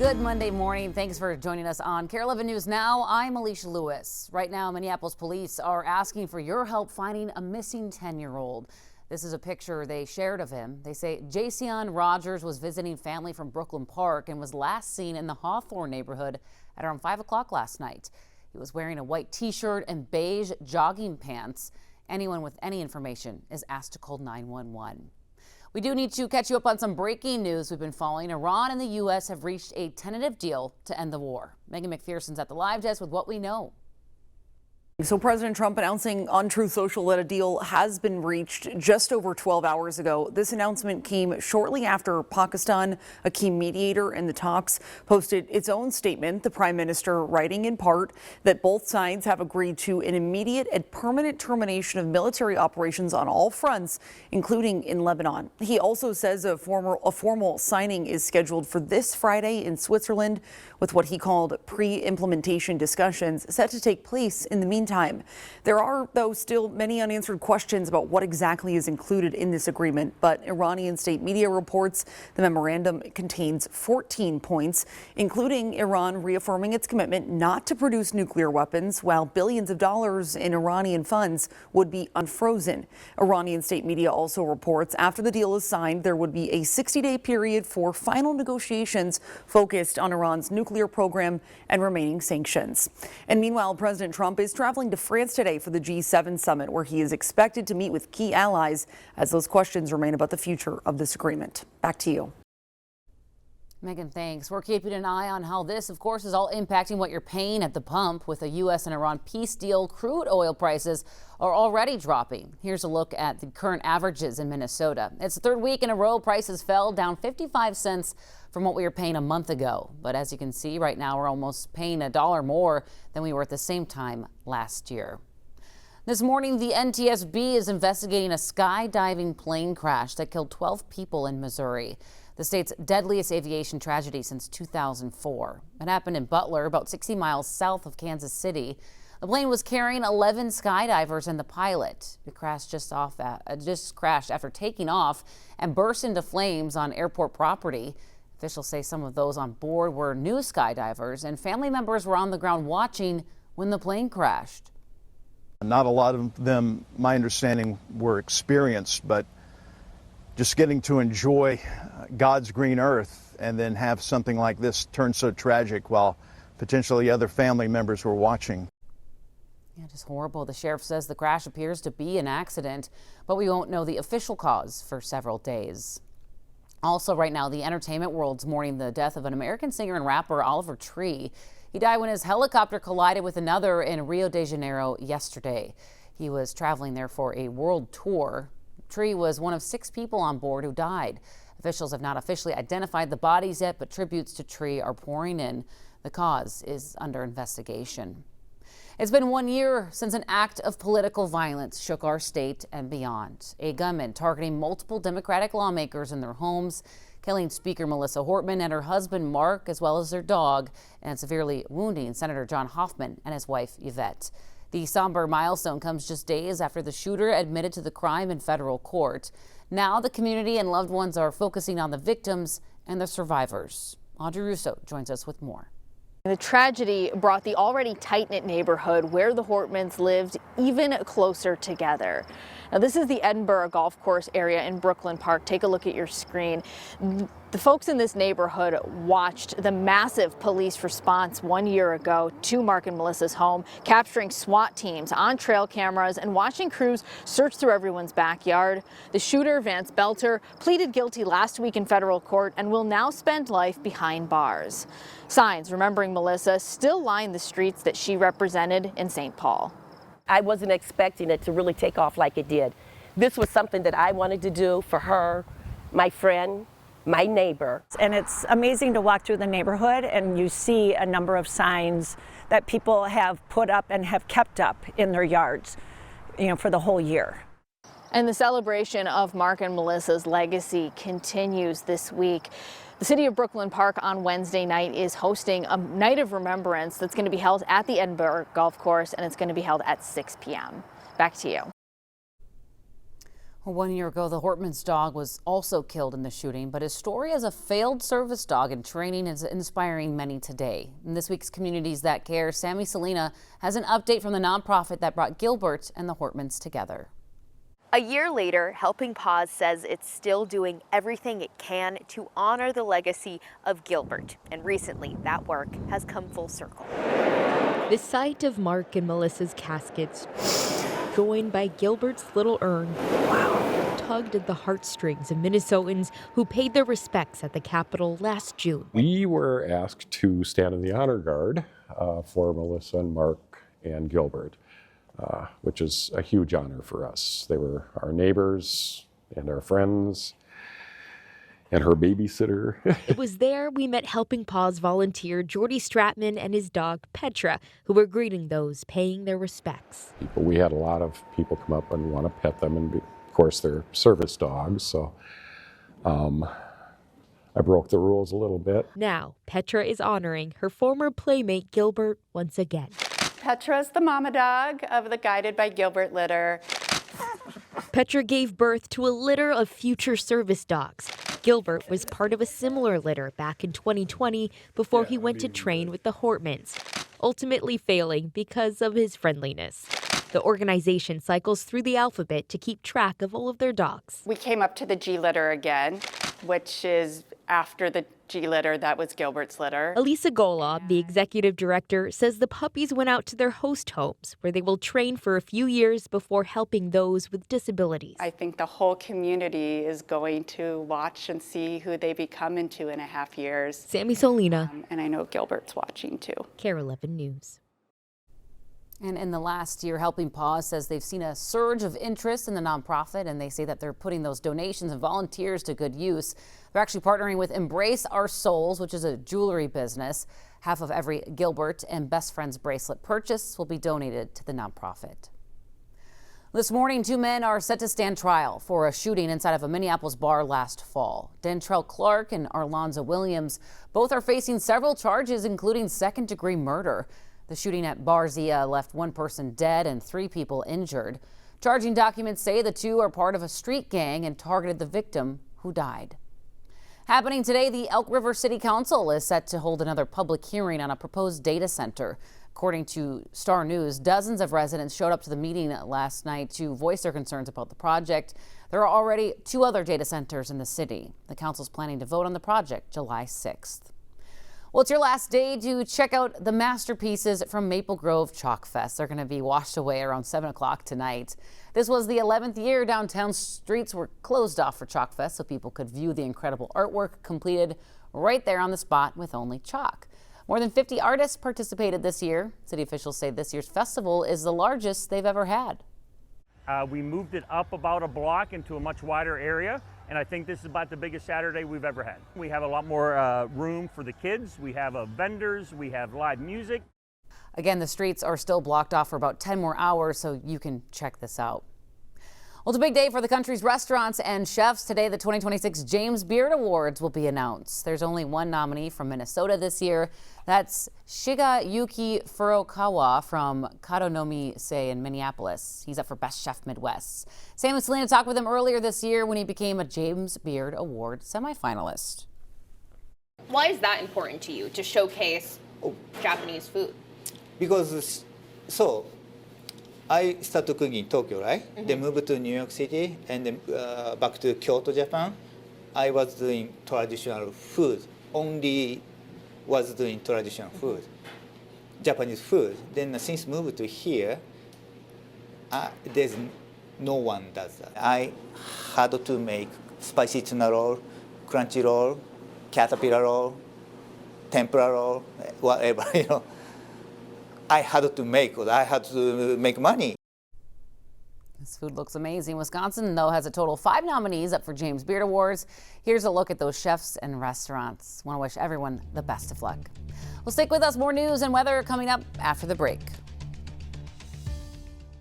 Good Monday morning. Thanks for joining us on KARE 11 News Now. I'm Alicia Lewis. Right now, Minneapolis police are asking for your help finding a missing 10-year-old. This is a picture they shared of him. They say Jason Rogers was visiting family from Brooklyn Park and was last seen in the Hawthorne neighborhood at around 5 o'clock last night. He was wearing a white t-shirt and beige jogging pants. Anyone with any information is asked to call 911. We do need to catch you up on some breaking news we've been following. Iran and the U.S. have reached a tentative deal to end the war. Megan McPherson's at the live desk with what we know. So President Trump announcing on Truth Social that a deal has been reached just over 12 hours ago. This announcement came shortly after Pakistan, a key mediator in the talks, posted its own statement, the prime minister writing in part that both sides have agreed to an immediate and permanent termination of military operations on all fronts, including in Lebanon. He also says a formal signing is scheduled for this Friday in Switzerland, with what he called pre-implementation discussions set to take place in the meantime. There are, though, still many unanswered questions about what exactly is included in this agreement, but Iranian state media reports the memorandum contains 14 points, including Iran reaffirming its commitment not to produce nuclear weapons, while billions of dollars in Iranian funds would be unfrozen. Iranian state media also reports after the deal is signed, there would be a 60-day period for final negotiations focused on Iran's nuclear program and remaining sanctions. And meanwhile, President Trump is traveling to France today for the G7 summit, where he is expected to meet with key allies as those questions remain about the future of this agreement. Back to you. Megan, thanks. We're keeping an eye on how this, of course, is all impacting what you're paying at the pump. With a U.S. and Iran peace deal, crude oil prices are already dropping. Here's a look at the current averages in Minnesota. It's the third week in a row prices fell, down 55 cents from what we were paying a month ago. But as you can see right now, we're almost paying $1 more than we were at the same time last year. This morning, the NTSB is investigating a skydiving plane crash that killed 12 people in Missouri, the state's deadliest aviation tragedy since 2004. It happened in Butler, about 60 miles south of Kansas City. The plane was carrying 11 skydivers and the pilot. It crashed just crashed after taking off and burst into flames on airport property. Officials say some of those on board were new skydivers, and family members were on the ground watching when the plane crashed. Not a lot of them, my understanding, were experienced, but just getting to enjoy God's green earth and then have something like this turn so tragic while potentially other family members were watching. Yeah, just horrible. The sheriff says the crash appears to be an accident, but we won't know the official cause for several days. Also right now, the entertainment world's mourning the death of an American singer and rapper, Oliver Tree. He died when his helicopter collided with another in Rio de Janeiro yesterday. He was traveling there for a world tour. Tree was one of 6 people on board who died. Officials have not officially identified the bodies yet, but tributes to Tree are pouring in. The cause is under investigation. It's been 1 year since an act of political violence shook our state and beyond. A gunman targeting multiple Democratic lawmakers in their homes, killing Speaker Melissa Hortman and her husband Mark, as well as their dog, and severely wounding Senator John Hoffman and his wife Yvette. The somber milestone comes just days after the shooter admitted to the crime in federal court. Now the community and loved ones are focusing on the victims and the survivors. Audrey Russo joins us with more. The tragedy brought the already tight-knit neighborhood where the Hortmans lived even closer together. Now, this is the Edinburgh Golf Course area in Brooklyn Park. Take a look at your screen. The folks in this neighborhood watched the massive police response 1 year ago to Mark and Melissa's home, capturing SWAT teams on trail cameras and watching crews search through everyone's backyard. The shooter, Vance Belter, pleaded guilty last week in federal court and will now spend life behind bars. Signs remembering Melissa still line the streets that she represented in St. Paul. I wasn't expecting it to really take off like it did. This was something that I wanted to do for her, my friend, my neighbor. And it's amazing to walk through the neighborhood and you see a number of signs that people have put up and have kept up in their yards, for the whole year. And the celebration of Mark and Melissa's legacy continues this week. The city of Brooklyn Park on Wednesday night is hosting a night of remembrance that's going to be held at the Edinburgh Golf Course, and it's going to be held at 6 p.m. Back to you. Well, 1 year ago, the Hortman's dog was also killed in the shooting, but his story as a failed service dog in training is inspiring many today. In this week's Communities That Care, Sammy Selena has an update from the nonprofit that brought Gilbert and the Hortmans together. A year later, Helping Paws says it's still doing everything it can to honor the legacy of Gilbert. And recently, that work has come full circle. The sight of Mark and Melissa's caskets, joined by Gilbert's little urn, tugged at the heartstrings of Minnesotans who paid their respects at the Capitol last June. We were asked to stand in the honor guard for Melissa and Mark and Gilbert, which is a huge honor for us. They were our neighbors and our friends and her babysitter. It was there we met Helping Paws volunteer Jordy Stratman and his dog Petra, who were greeting those paying their respects. We had a lot of people come up and want to pet them, and of course they're service dogs, so I broke the rules a little bit. Now, Petra is honoring her former playmate Gilbert once again. Petra's the mama dog of the Guided by Gilbert litter. Petra gave birth to a litter of future service dogs. Gilbert was part of a similar litter back in 2020 before he went to train with the Hortmans, ultimately failing because of his friendliness. The organization cycles through the alphabet to keep track of all of their dogs. We came up to the G litter again, which is after the G litter that was Gilbert's litter. Elisa Golob, the executive director, says the puppies went out to their host homes, where they will train for a few years before helping those with disabilities. I think the whole community is going to watch and see who they become in 2.5 years. Sammy Selena. And I know Gilbert's watching too. KARE 11 News. And in the last year, Helping Paws says they've seen a surge of interest in the nonprofit, and they say that they're putting those donations and volunteers to good use. They're actually partnering with Embrace Our Souls, which is a jewelry business. Half of every Gilbert and Best Friends bracelet purchase will be donated to the nonprofit. This morning, 2 men are set to stand trial for a shooting inside of a Minneapolis bar last fall. Dentrell Clark and Arlonzo Williams both are facing several charges, including second-degree murder. The shooting at Bar Zia left 1 person dead and 3 people injured. Charging documents say the 2 are part of a street gang and targeted the victim, who died. Happening today, the Elk River City Council is set to hold another public hearing on a proposed data center. According to Star News, dozens of residents showed up to the meeting last night to voice their concerns about the project. There are already 2 other data centers in the city. The council's planning to vote on the project July 6th. Well, it's your last day to check out the masterpieces from Maple Grove Chalk Fest. They're going to be washed away around 7 o'clock tonight. This was the 11th year downtown streets were closed off for Chalk Fest so people could view the incredible artwork completed right there on the spot with only chalk. More than 50 artists participated this year. City officials say this year's festival is the largest they've ever had. We moved it up about a block into a much wider area, and I think this is about the biggest Saturday we've ever had. We have a lot more room for the kids. We have vendors. We have live music. Again, the streets are still blocked off for about 10 more hours, so you can check this out. Well, it's a big day for the country's restaurants and chefs. Today, the 2026 James Beard Awards will be announced. There's only 1 nominee from Minnesota this year. That's Shigeyuki Furukawa from Kadonomi-se in Minneapolis. He's up for Best Chef Midwest. Sam and Selena talked with him earlier this year when he became a James Beard Award semifinalist. Why is that important to you, to showcase Japanese food? Because I started cooking in Tokyo, right? Mm-hmm. Then moved to New York City and then back to Kyoto, Japan. I was doing traditional food, only was doing traditional food, Japanese food. Then since moved to here, there's no one does that. I had to make spicy tuna roll, crunchy roll, caterpillar roll, tempura roll, whatever, you know. I had to make money. This food looks amazing. Wisconsin, though, has a total of 5 nominees up for James Beard Awards. Here's a look at those chefs and restaurants. Want to wish everyone the best of luck. Well, stick with us. More news and weather coming up after the break.